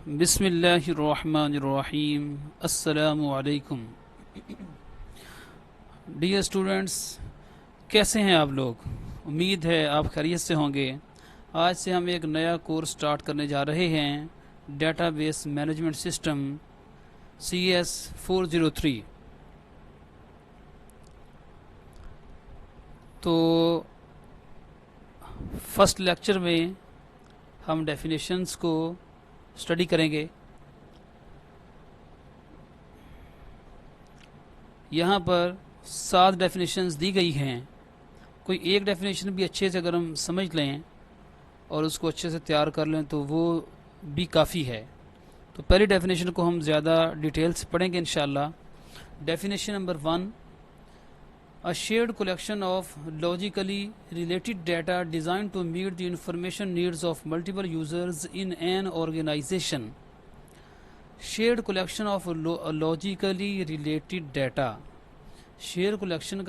بسم اللہ الرحمن الرحیم۔ السلام علیکم ڈیئر اسٹوڈنٹس، کیسے ہیں آپ لوگ؟ امید ہے آپ خیریت سے ہوں گے۔ آج سے ہم ایک نیا کورس سٹارٹ کرنے جا رہے ہیں، data base management system CS 403۔ تو فرسٹ لیکچر میں ہم ڈیفینیشنز کو اسٹڈی کریں گے۔ یہاں پر 7 ڈیفینیشنز دی گئی ہیں، کوئی ایک ڈیفینیشن بھی اچھے سے اگر ہم سمجھ لیں اور اس کو اچھے سے تیار کر لیں تو وہ بھی کافی ہے۔ تو پہلی ڈیفینیشن کو ہم زیادہ ڈیٹیل سے پڑھیں گے انشاءاللہ۔ Definition number 1، A shared collection of logically related data designed to meet the information needs of multiple users in an organization. Shared collection of logically related data. Share collection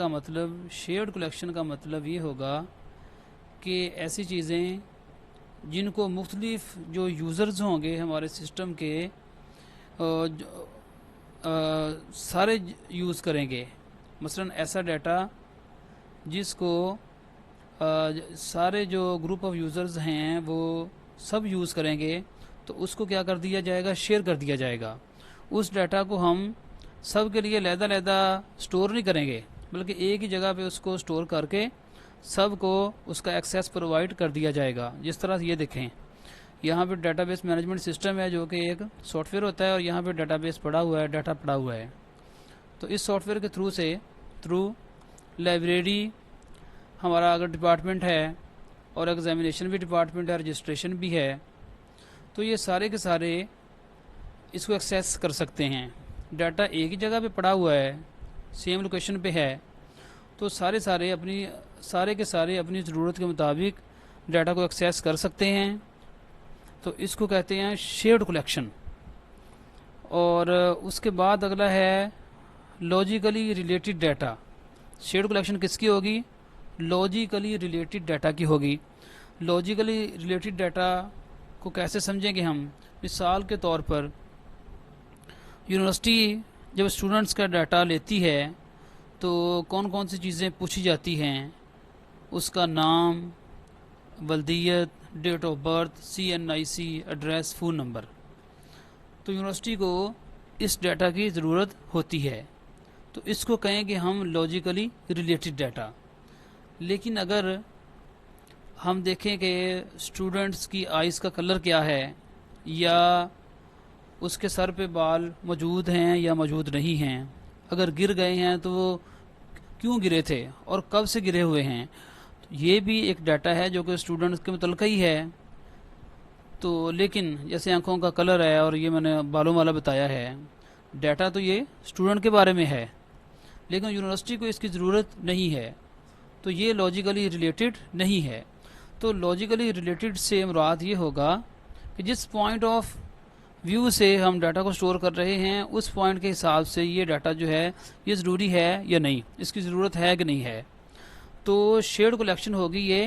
کا مطلب یہ ہوگا کہ ایسی چیزیں جن کو مختلف جو یوزرز ہوں گے ہمارے سسٹم کے سارے یوز کریں گے۔ مثلا ایسا ڈیٹا جس کو سارے جو گروپ آف یوزرز ہیں وہ سب یوز کریں گے، تو اس کو کیا کر دیا جائے گا؟ شیئر کر دیا جائے گا۔ اس ڈیٹا کو ہم سب کے لیے علیحدہ سٹور نہیں کریں گے، بلکہ ایک ہی جگہ پہ اس کو سٹور کر کے سب کو اس کا ایکسیس پرووائڈ کر دیا جائے گا۔ جس طرح یہ دیکھیں، یہاں پہ ڈیٹا بیس مینجمنٹ سسٹم ہے جو کہ ایک سافٹ ویئر ہوتا ہے، اور یہاں پہ ڈیٹا بیس پڑا ہوا ہے، ڈیٹا پڑا ہوا ہے۔ تو اس سافٹ ویئر کے تھرو لائبریری ہمارا اگر ڈپارٹمنٹ ہے اور ایگزامینیشن بھی ڈپارٹمنٹ ہے، رجسٹریشن بھی ہے، تو یہ سارے کے سارے اس کو ایکسیس کر سکتے ہیں۔ ڈیٹا ایک ہی جگہ پہ پڑا ہوا ہے، سیم لوکیشن پہ ہے، تو سارے کے سارے اپنی ضرورت کے مطابق ڈیٹا کو ایکسیس کر سکتے ہیں۔ تو اس کو کہتے ہیں شیئرڈ کلیکشن۔ اور اس کے بعد اگلا ہے logically related data. Shared collection کس کی ہوگی؟ لاجیکلی ریلیٹڈ ڈیٹا کی ہوگی۔ لاجیکلی ریلیٹڈ ڈیٹا کو کیسے سمجھیں گے ہم؟ مثال کے طور پر یونیورسٹی جب اسٹوڈنٹس کا ڈیٹا لیتی ہے تو کون کون سی چیزیں پوچھی جاتی ہیں؟ اس کا نام، ولدیت، date of birth, CNIC، address, phone number. تو یونیورسٹی کو اس ڈیٹا کی ضرورت ہوتی ہے، تو اس کو کہیں گے ہم لاجیکلی ریلیٹڈ ڈیٹا۔ لیکن اگر ہم دیکھیں کہ اسٹوڈنٹس کی آئز کا کلر کیا ہے، یا اس کے سر پہ بال موجود ہیں یا موجود نہیں ہیں، اگر گر گئے ہیں تو وہ کیوں گرے تھے اور کب سے گرے ہوئے ہیں، تو یہ بھی ایک ڈیٹا ہے جو کہ اسٹوڈنٹس کے متعلقہ ہی ہے۔ تو لیکن جیسے آنکھوں کا کلر ہے اور یہ میں نے بالوں والا بتایا ہے، ڈیٹا تو یہ اسٹوڈنٹ کے بارے میں ہے، لیکن یونیورسٹی کو اس کی ضرورت نہیں ہے، تو یہ لاجیکلی ریلیٹڈ نہیں ہے۔ تو لاجیکلی ریلیٹڈ سے مراد یہ ہوگا کہ جس پوائنٹ آف ویو سے ہم ڈیٹا کو سٹور کر رہے ہیں، اس پوائنٹ کے حساب سے یہ ڈیٹا جو ہے یہ ضروری ہے یا نہیں، اس کی ضرورت ہے کہ نہیں ہے۔ تو شیئرڈ کلیکشن ہوگی، یہ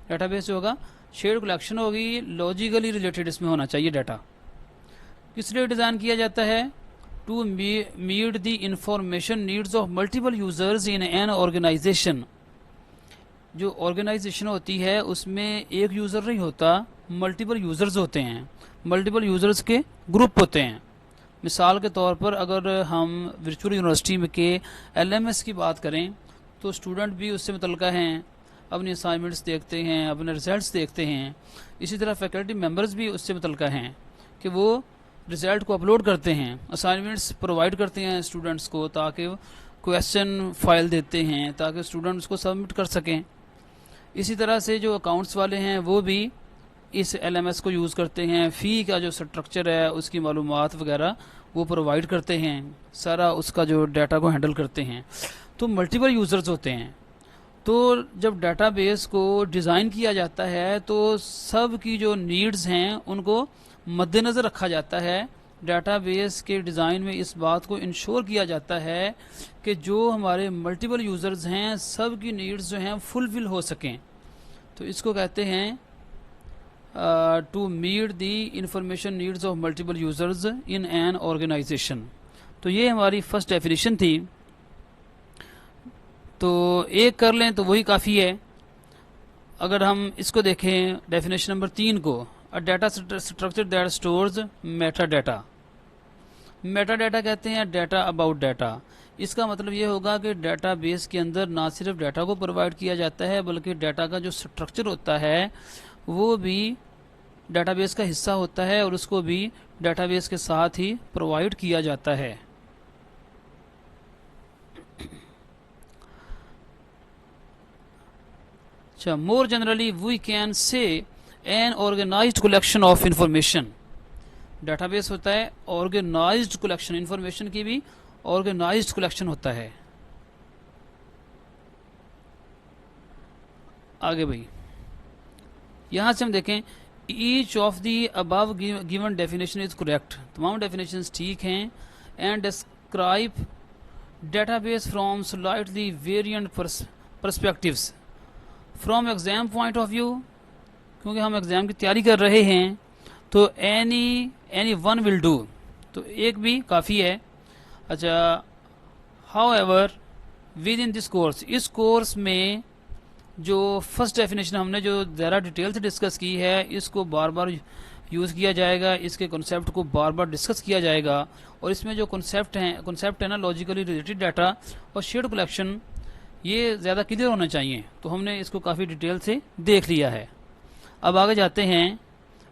ڈیٹا بیس جو ہوگا شیئرڈ کلیکشن ہوگی، لاجیکلی ریلیٹڈ اس میں ہونا چاہیے ڈیٹا۔ کس لیے ڈیزائن کیا جاتا ہے؟ To meet the information needs of multiple users in an organisation. جو آرگنائزیشن ہوتی ہے اس میں ایک یوزر نہیں ہوتا، ملٹیپل یوزرز ہوتے ہیں، ملٹیپل یوزرز کے گروپ ہوتے ہیں۔ مثال کے طور پر اگر ہم ورچوئل یونیورسٹی میں کے LMS کی بات کریں تو اسٹوڈنٹ بھی اس سے متعلقہ ہیں، اپنی اسائنمنٹس دیکھتے ہیں، اپنے ریزلٹس دیکھتے ہیں۔ اسی طرح فیکلٹی ممبرز بھی اس سے متعلقہ ہیں کہ وہ رزلٹ کو اپلوڈ کرتے ہیں، اسائنمنٹس پرووائڈ کرتے ہیں اسٹوڈنٹس کو، تاکہ کویسچن فائل دیتے ہیں تاکہ اسٹوڈنٹس کو سبمٹ کر سکیں۔ اسی طرح سے جو اکاؤنٹس والے ہیں وہ بھی اس LMS کو یوز کرتے ہیں، فی کا جو سٹرکچر ہے اس کی معلومات وغیرہ وہ پرووائڈ کرتے ہیں، سارا اس کا جو ڈیٹا کو ہینڈل کرتے ہیں۔ تو ملٹیپل یوزرز ہوتے ہیں۔ تو جب ڈیٹا بیس کو ڈیزائن کیا جاتا ہے تو سب کی جو نیڈز ہیں ان کو مد نظر رکھا جاتا ہے۔ ڈیٹا بیس کے ڈیزائن میں اس بات کو انشور کیا جاتا ہے کہ جو ہمارے ملٹیپل یوزرز ہیں سب کی نیڈز جو ہیں فلفل ہو سکیں۔ تو اس کو کہتے ہیں to meet the information needs of multiple users in an organization. تو یہ ہماری فرسٹ ڈیفینیشن تھی. تو ایک کر لیں تو وہی کافی ہے. اگر ہم اس کو دیکھیں ڈیفینیشن نمبر 3 کو, a data structure that stores meta data. Meta data کہتے ہیں ڈیٹا اباؤٹ ڈیٹا. اس کا مطلب یہ ہوگا کہ ڈیٹا بیس کے اندر نہ صرف ڈیٹا کو پرووائڈ کیا جاتا ہے بلکہ ڈیٹا کا جو سٹرکچر ہوتا ہے وہ بھی ڈیٹا بیس کا حصہ ہوتا ہے اور اس کو بھی ڈیٹا بیس کے ساتھ ہی پرووائڈ کیا جاتا ہے. اچھا, more generally we can say an organized collection of information. Database ہوتا ہے آرگنائزڈ کلیکشن, انفارمیشن کی بھی آرگنائزڈ کلیکشن ہوتا ہے. آگے بھائی یہاں سے ہم دیکھیں each of the above given definition is correct. تمام ڈیفینیشنز ٹھیک ہیں. And describe database from slightly variant perspectives. From exam point of view, کیونکہ ہم ایگزام کی تیاری کر رہے ہیں تو اینی ون ول ڈو, تو ایک بھی کافی ہے. اچھا, however with in this course, اس کورس میں جو فرسٹ ڈیفینیشن ہم نے جو ذرا ڈیٹیل سے ڈسکس کی ہے اس کو بار بار یوز کیا جائے گا, اس کے کنسیپٹ کو بار بار ڈسکس کیا جائے گا. اور اس میں جو کنسیپٹ ہے نا لاجیکلی ریلیٹڈ ڈیٹا اور شیئرڈ کلیکشن, یہ زیادہ کلیئر ہونا چاہیے. تو ہم نے اس کو کافی ڈیٹیل سے دیکھ لیا ہے. اب آگے جاتے ہیں.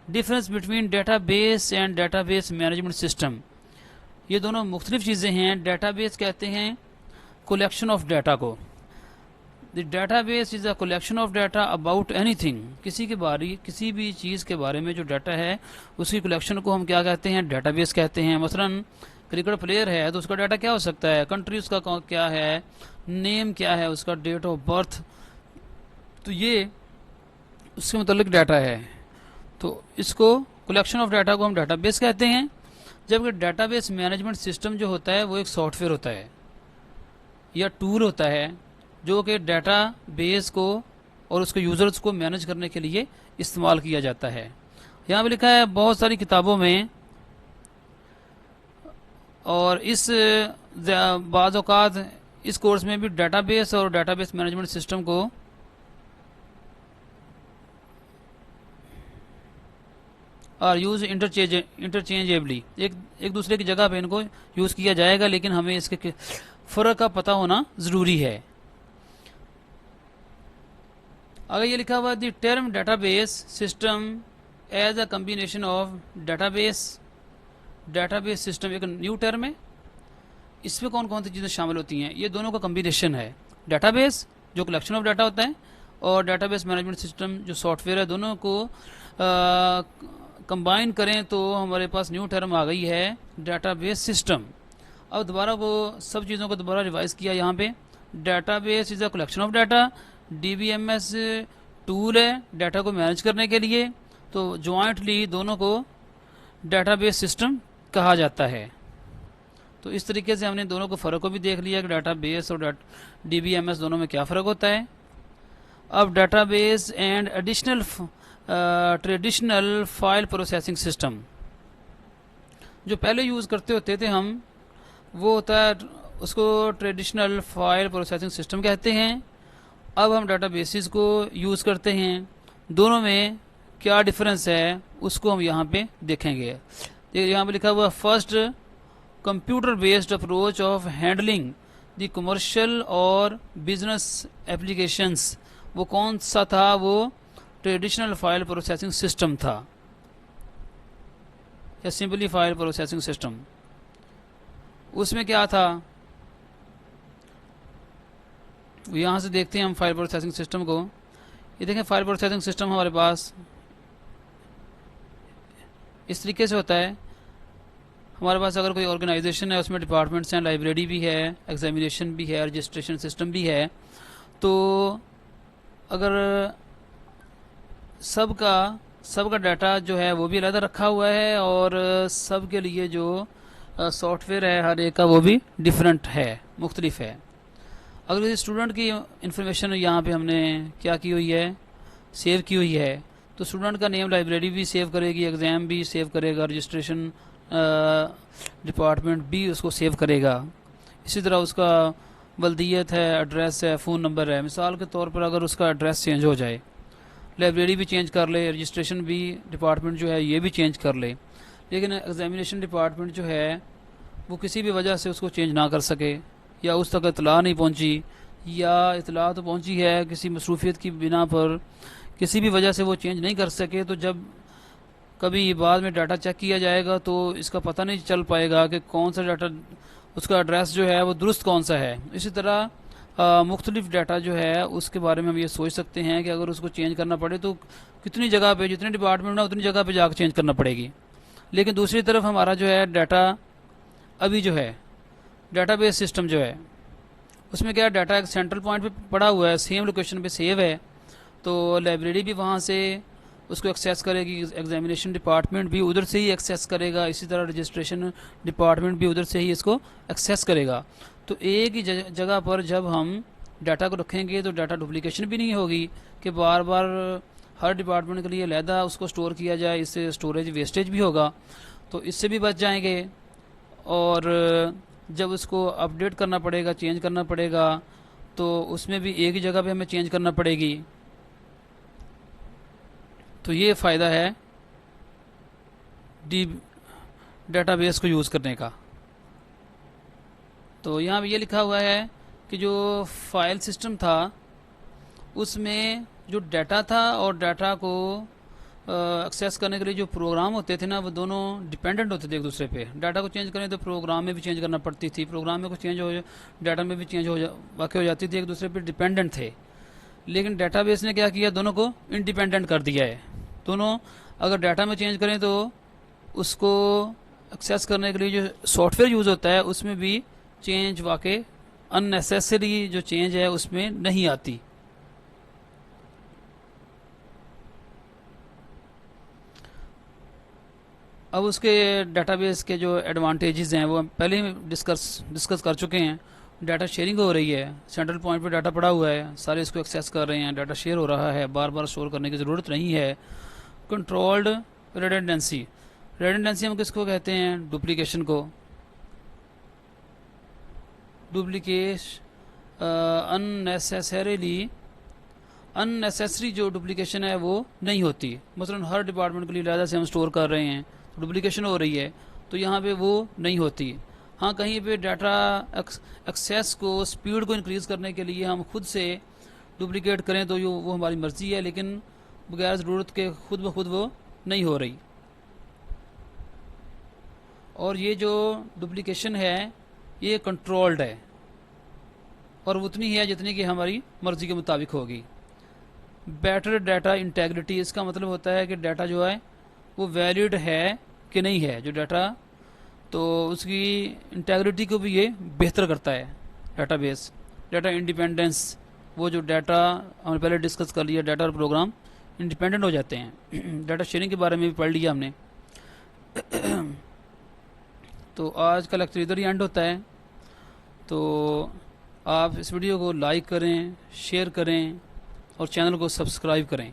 Difference between data base and data base management system. یہ دونوں مختلف چیزیں ہیں. ڈیٹا بیس کہتے ہیں کلیکشن آف ڈیٹا کو. The data base is a collection of data about any thing. کسی بھی چیز کے بارے میں جو ڈیٹا ہے اس کی کلیکشن کو ہم کیا کہتے ہیں, ڈیٹا بیس کہتے ہیں. مثلا کرکٹ پلیئر ہے تو اس کا ڈیٹا کیا ہو سکتا ہے, کنٹری اس کا کیا ہے, نیم کیا ہے اس کا, ڈیٹ آف برتھ, تو یہ اس کے متعلق ڈیٹا ہے. تو اس کو کلیکشن آف ڈیٹا کو ہم ڈیٹا بیس کہتے ہیں. جبکہ ڈیٹا بیس مینجمنٹ سسٹم جو ہوتا ہے وہ ایک سافٹ ویئر ہوتا ہے یا ٹول ہوتا ہے جو کہ ڈیٹا بیس کو اور اس کے یوزرز کو مینج کرنے کے لیے استعمال کیا جاتا ہے. یہاں پہ لکھا ہے بہت ساری کتابوں میں, اور اس بعض اوقات اس کورس میں بھی ڈیٹا بیس اور ڈیٹا بیس مینجمنٹ سسٹم کو اور یوز انٹرچینجیبلی, ایک دوسرے کی جگہ پہ ان کو یوز کیا جائے گا, لیکن ہمیں اس کے فرق کا پتہ ہونا ضروری ہے. آگے یہ لکھا ہوا the term data base system as a combination of data base system ایک نیو ٹرم ہے. اس میں کون کون سی چیزیں شامل ہوتی ہیں, یہ دونوں کا کمبینیشن ہے. ڈیٹا بیس جو کلیکشن آف ڈیٹا ہوتا ہے اور ڈیٹا بیس مینجمنٹ سسٹم جو سافٹ ویئر ہے, دونوں کو کمبائن کریں تو ہمارے پاس نیو ٹرم آ گئی ہے ڈیٹا بیس سسٹم. اب دوبارہ وہ سب چیزوں کو دوبارہ ریوائز کیا. یہاں پہ database is a collection of data, D B M S tool ہے ڈیٹا کو مینج کرنے کے لیے, تو جوائنٹلی دونوں کو ڈیٹا بیس سسٹم کہا جاتا ہے. تو اس طریقے سے ہم نے دونوں کو فرق کو بھی دیکھ لیا کہ ڈیٹا بیس اور ڈی بی ایم ایس دونوں میں کیا فرق ہوتا ہے. اب data base and traditional file processing system جو پہلے یوز کرتے ہوتے تھے ہم, وہ ہوتا ہے اس کو ٹریڈیشنل فائل پروسیسنگ سسٹم کہتے ہیں. اب ہم ڈیٹا بیسز کو یوز کرتے ہیں. دونوں میں کیا ڈفرینس ہے اس کو ہم یہاں پہ دیکھیں گے. یہاں پہ لکھا ہوا first computer based approach of handling the commercial اور بزنس ایپلیکیشنس. وہ کون سا تھا, وہ ٹریڈیشنل فائل پروسیسنگ سسٹم تھا یا سمپلی فائل پروسیسنگ سسٹم. اس میں کیا تھا, یہاں سے دیکھتے ہیں ہم فائل پروسیسنگ سسٹم کو. یہ دیکھیں فائل پروسیسنگ سسٹم ہمارے پاس اس طریقے سے ہوتا ہے. ہمارے پاس اگر کوئی آرگنائزیشن ہے, اس میں ڈپارٹمنٹس ہیں, لائبریری بھی ہے, ایگزامینیشن بھی ہے, رجسٹریشن سسٹم بھی ہے. تو اگر سب کا ڈیٹا جو ہے وہ بھی علیحدہ رکھا ہوا ہے اور سب کے لیے جو سافٹ ویئر ہے ہر ایک کا وہ بھی ڈفرینٹ ہے, مختلف ہے. اگر اسٹوڈنٹ کی انفارمیشن یہاں پہ ہم نے کیا کی ہوئی ہے, سیو کی ہوئی ہے, تو اسٹوڈنٹ کا نیم لائبریری بھی سیو کرے گی، ایگزام بھی سیو کرے گا، رجسٹریشن ڈپارٹمنٹ بھی اس کو سیو کرے گا. اسی طرح اس کا بلدیت ہے، ایڈریس ہے، فون نمبر ہے. مثال کے طور پر اگر اس کا ایڈریس چینج ہو جائے، لائبریری بھی چینج کر لے، رجسٹریشن بھی ڈپارٹمنٹ جو ہے یہ بھی چینج کر لے، لیکن ایگزامینیشن ڈپارٹمنٹ جو ہے وہ کسی بھی وجہ سے اس کو چینج نہ کر سکے، یا اس تک اطلاع نہیں پہنچی، یا اطلاع تو پہنچی ہے کسی مصروفیت کی بنا پر، کسی بھی وجہ سے وہ چینج نہیں کر سکے، تو جب کبھی بعد میں ڈاٹا چیک کیا جائے گا تو اس کا پتہ نہیں چل پائے گا کہ کون سا ڈاٹا، اس کا ایڈریس جو ہے وہ درست کون سا ہے. اسی طرح مختلف ڈاٹا جو ہے اس کے بارے میں ہم یہ سوچ سکتے ہیں کہ اگر اس کو چینج کرنا پڑے تو کتنی جگہ پہ، جتنے ڈپارٹمنٹ ہے اتنی جگہ پہ جا کے چینج کرنا پڑے گی. لیکن دوسری طرف ہمارا جو ہے ڈاٹا ابھی جو ہے ڈاٹا بیس سسٹم جو ہے اس میں کیا ڈاٹا ایک سینٹرل پوائنٹ پہ پڑا ہوا ہے، سیم لوکیشن پہ سیو ہے، تو لائبریری بھی وہاں سے اس کو ایکسیس کرے گی، ایگزامینیشن ڈپارٹمنٹ بھی ادھر سے ہی ایکسیس کرے گا، اسی طرح رجسٹریشن ڈپارٹمنٹ بھی ادھر سے ہی اس کو ایکسیس کرے گا. تو ایک ہی جگہ پر جب ہم ڈاٹا کو رکھیں گے تو ڈاٹا ڈپلیکیشن بھی نہیں ہوگی کہ بار بار ہر ڈپارٹمنٹ کے لیے علیحدہ اس کو سٹور کیا جائے، اس سے سٹوریج ویسٹیج بھی ہوگا، تو اس سے بھی بچ جائیں گے. اور جب اس کو اپڈیٹ کرنا پڑے گا، چینج کرنا پڑے گا، تو اس میں بھی ایک ہی جگہ پہ ہمیں چینج کرنا پڑے گی. تو یہ فائدہ ہے ڈیٹا بیس کو یوز کرنے کا. تو یہاں پہ یہ لکھا ہوا ہے کہ جو فائل سسٹم تھا اس میں جو ڈیٹا تھا اور ڈیٹا کو ایکسیس کرنے کے لیے جو پروگرام ہوتے تھے نا وہ دونوں ڈیپینڈنٹ ہوتے تھے ایک دوسرے پہ. ڈیٹا کو چینج کریں تو پروگرام میں بھی چینج کرنا پڑتی تھی، پروگرام میں کچھ چینج ہو ڈیٹا میں بھی چینج واقع ہو جاتی تھی، ایک دوسرے پہ ڈیپینڈنٹ تھے. لیکن ڈیٹا بیس نے کیا کیا، دونوں کو انڈیپینڈنٹ کر دیا ہے. دونوں اگر ڈیٹا میں چینج کریں تو اس کو ایکسیس کرنے کے لیے جو سافٹ ویئر یوز ہوتا ہے اس میں بھی چینج واقع ان نیسیسری جو چینج ہے اس میں نہیں آتی. اب اس کے ڈیٹا بیس کے جو ایڈوانٹیجز ہیں وہ ہم پہلے ہی ڈسکس کر چکے ہیں. ڈیٹا شیئرنگ ہو رہی ہے، سینٹرل پوائنٹ پہ ڈیٹا پڑا ہوا ہے، سارے اس کو ایکسیس کر رہے ہیں، ڈیٹا شیئر ہو رہا ہے، بار بار اسٹور کرنے کی ضرورت نہیں ہے. کنٹرولڈ ریڈنڈنسی، ریڈنڈنسی ہم کس کو کہتے ہیں، ڈپلیکیشن کو. اننیسیسری جو ڈپلیکیشن ہے وہ نہیں ہوتی. مثلا ہر ڈپارٹمنٹ کے لیے علیحدہ سے ہم اسٹور کر رہے ہیں، ڈپلیکیشن ہو رہی ہے، تو یہاں پہ وہ نہیں ہوتی. ہاں کہیں پہ ڈیٹا ایکسیس کو، سپیڈ کو انکریز کرنے کے لیے ہم خود سے ڈپلیکیٹ کریں تو وہ ہماری مرضی ہے، لیکن بغیر ضرورت کے خود بخود وہ نہیں ہو رہی. اور یہ جو ڈپلیکیشن ہے یہ کنٹرولڈ ہے اور اتنی ہے جتنی کہ ہماری مرضی کے مطابق ہوگی. بیٹر ڈیٹا انٹیگریٹی، اس کا مطلب ہوتا ہے کہ ڈیٹا جو ہے وہ ویلڈ ہے کہ نہیں ہے جو ڈیٹا، تو اس کی انٹیگریٹی کو بھی یہ بہتر کرتا ہے ڈیٹا بیس. ڈیٹا انڈیپینڈنس، وہ جو ڈیٹا ہم نے پہلے ڈسکس کر لیا، ڈیٹا اور پروگرام انڈیپینڈنٹ ہو جاتے ہیں. ڈیٹا شیئرنگ کے بارے میں بھی پڑھ لیا ہم نے. تو آج کا لیکچر ادھر ہی اینڈ ہوتا ہے. تو آپ اس ویڈیو کو لائک کریں، شیئر کریں اور چینل کو سبسکرائب کریں.